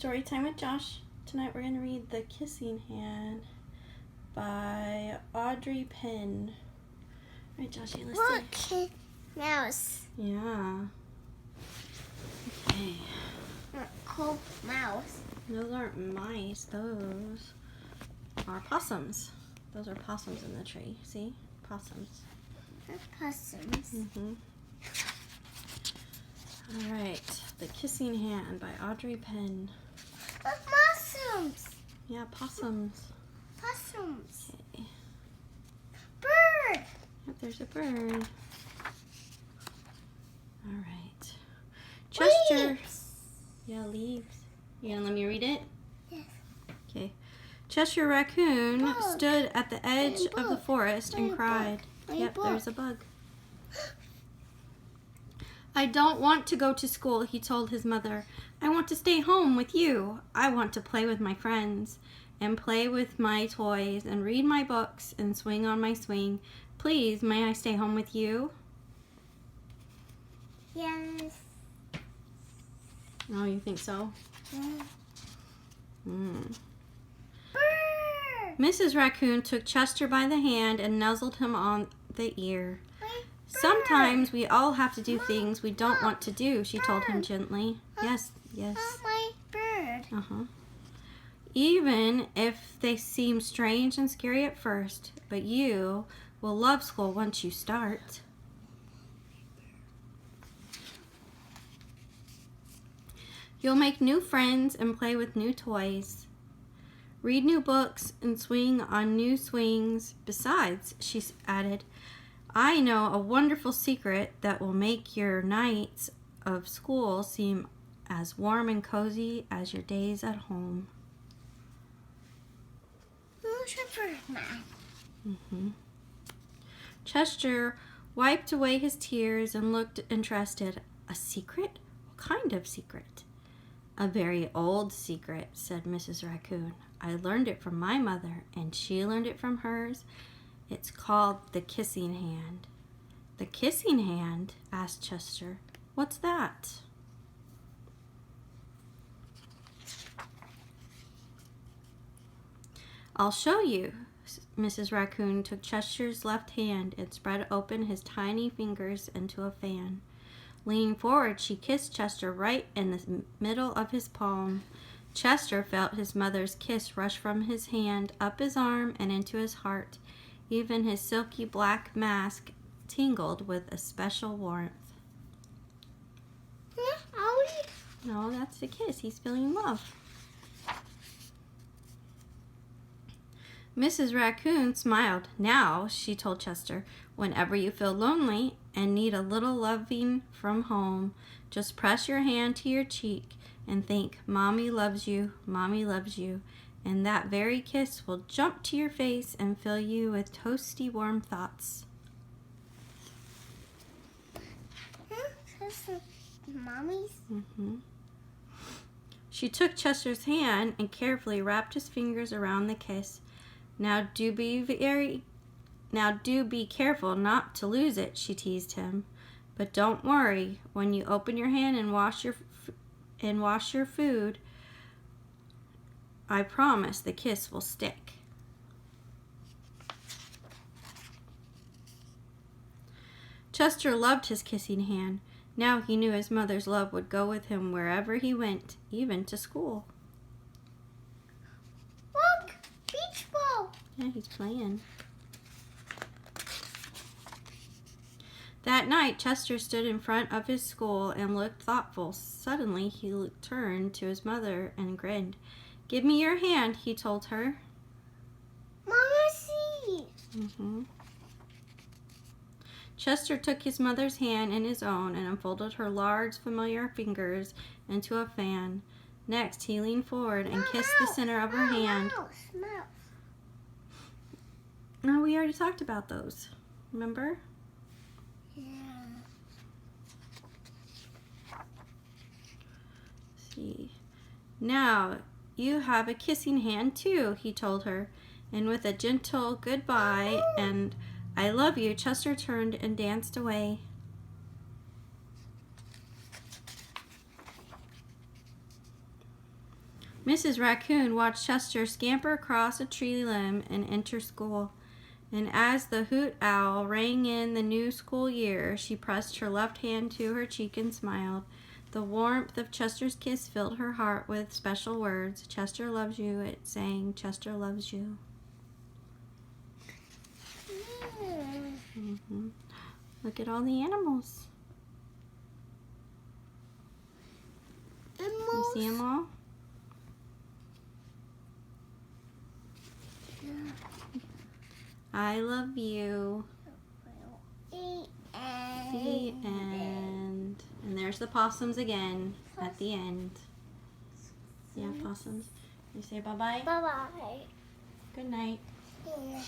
Story time with Josh. Tonight we're going to read The Kissing Hand by Audrey Penn. All right, Josh, you listen. Look, mouse. Yeah. Okay. Cool mouse. Those aren't mice. Those are possums. Those are possums in the tree. See? Possums. Possums. All right. The Kissing Hand by Audrey Penn. Look, possums. Yeah, possums. Possums. Okay. Bird. Yep, there's a bird. All right. Chester. Leaves. Yeah, leaves. You gonna let me read it? Yes. Okay. Cheshire Raccoon Bug. stood at the edge of the Bug. forest and Bug. cried. Yep, Bug. there's a bug. I don't want to go to school, he told his mother. I want to stay home with you. I want to play with my friends and play with my toys and read my books and swing on my swing. Please, may I stay home with you? Yes. Oh, you think so? Bird. Mrs. Raccoon took Chester by the hand and nuzzled him on the ear. Sometimes we all have to do things we don't want to do, she told him gently. Yes. My bird. Even if they seem strange and scary at first, but you will love school once you start. You'll make new friends and play with new toys. Read new books and swing on new swings. Besides, she added, I know a wonderful secret that will make your nights of school seem as warm and cozy as your days at home. Who's a bird now? Chester wiped away his tears and looked interested. A secret? What kind of secret? A very old secret, said Mrs. Raccoon. I learned it from my mother, and she learned it from hers. It's called the Kissing Hand. The Kissing Hand? Asked Chester. What's that? I'll show you. Mrs. Raccoon took Chester's left hand and spread open his tiny fingers into a fan. Leaning forward, she kissed Chester right in the middle of his palm. Chester felt his mother's kiss rush from his hand, up his arm, and into his heart. Even his silky black mask tingled with a special warmth. No, that's the kiss. He's feeling love. Mrs. Raccoon smiled. Now, she told Chester, whenever you feel lonely and need a little loving from home, just press your hand to your cheek and think, Mommy loves you, Mommy loves you, and that very kiss will jump to your face and fill you with toasty warm thoughts. Mommy's? She took Chester's hand and carefully wrapped his fingers around the kiss. Now do be careful not to lose it, she teased him. But don't worry, when you open your hand and wash your food, I promise the kiss will stick. Chester loved his kissing hand. Now he knew his mother's love would go with him wherever he went, even to school. Look, beach ball. Yeah, he's playing. That night, Chester stood in front of his school and looked thoughtful. Suddenly, he turned to his mother and grinned. Give me your hand, he told her. Mama, see. Chester took his mother's hand in his own and unfolded her large, familiar fingers into a fan. Next, he leaned forward and kissed the center of her hand. Mouse. Oh, we already talked about those. Remember? Yeah. Let's see. Now, you have a kissing hand too, he told her. And with a gentle goodbye and I love you, Chester turned and danced away. Mrs. Raccoon watched Chester scamper across a tree limb and enter school. And as the hoot owl rang in the new school year, she pressed her left hand to her cheek and smiled. The warmth of Chester's kiss filled her heart with special words. Chester loves you, it sang. Chester loves you. Look at all the animals. You see them all? I love you. The end. And there's the possums again at the end. Yeah, possums. You say bye-bye? Bye-bye. Good night. Yeah.